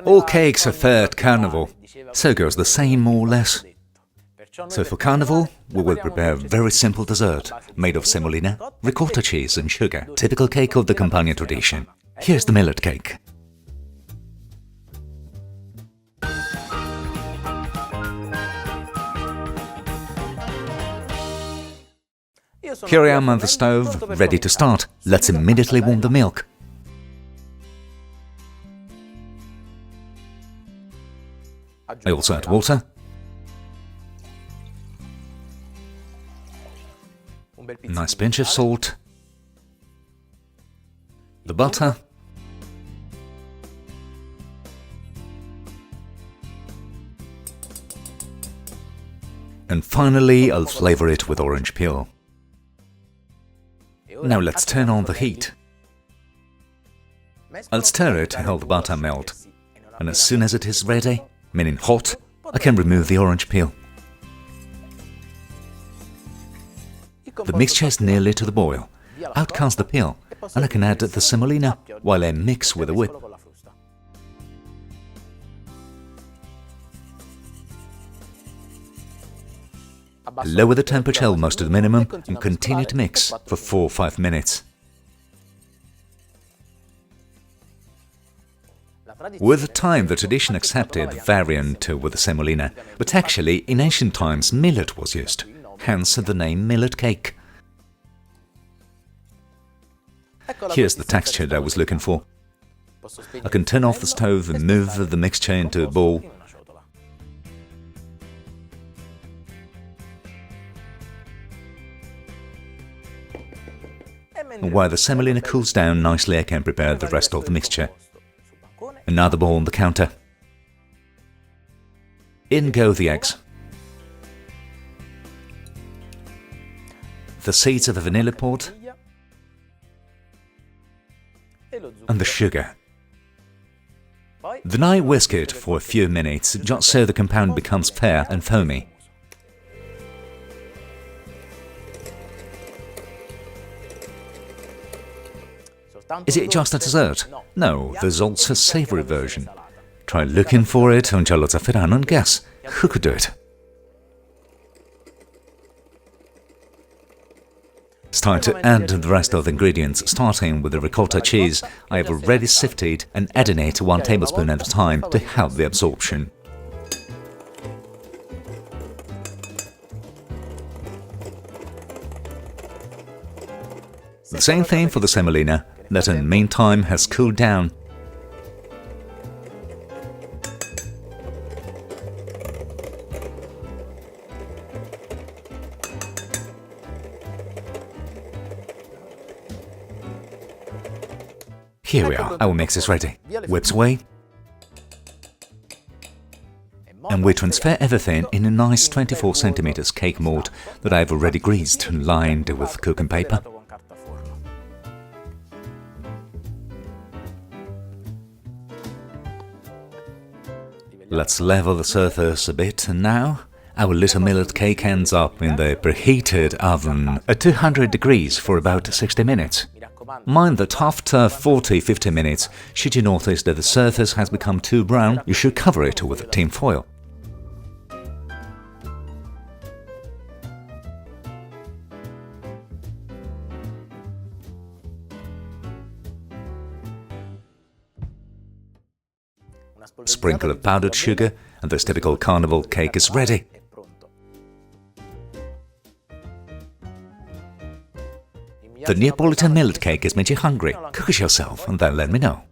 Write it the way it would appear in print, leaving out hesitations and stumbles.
All cakes are fair at Carnival, so goes the saying more or less. So for Carnival, we will prepare a very simple dessert made of semolina, ricotta cheese and sugar, typical cake of the Campania tradition. Here's the millet cake. Here I am on the stove, ready to start. Let's immediately warm the milk. I also add water, a nice pinch of salt, the butter, and finally I'll flavor it with orange peel. Now let's turn on the heat. I'll stir it to help the butter melt, and as soon as it is ready, meaning hot, I can remove the orange peel. The mixture is nearly to the boil. Out comes the peel, and I can add the semolina while I mix with a whip. Lower the temperature almost to the minimum and continue to mix for 4 or 5 minutes. With time, the tradition accepted the variant with the semolina, but actually in ancient times millet was used, hence the name millet cake. Here's the texture that I was looking for. I can turn off the stove and move the mixture into a bowl. While the semolina cools down nicely, I can prepare the rest of the mixture. Another bowl on the counter. In go the eggs, the seeds of the vanilla pod, and the sugar. Then I whisk it for a few minutes, just so the compound becomes fair and foamy. Is it just a dessert? No, there's also a savory version. Try looking for it on GialloZafferano and guess who could do it. It's time to add the rest of the ingredients, starting with the ricotta cheese. I have already sifted and adding it 1 tablespoon at a time to help the absorption. The same thing for the semolina, that in the meantime has cooled down. Here we are, our mix is ready. Whips away. And we transfer everything in a nice 24 cm cake mold that I've already greased and lined with cooking paper. Let's level the surface a bit, and now our little millet cake ends up in the preheated oven at 200 degrees for about 60 minutes. Mind that after 40-50 minutes, should you notice that the surface has become too brown, you should cover it with tin foil. Sprinkle of powdered sugar, and this typical carnival cake is ready. The Neapolitan millet cake has made you hungry. Cook it yourself and then let me know.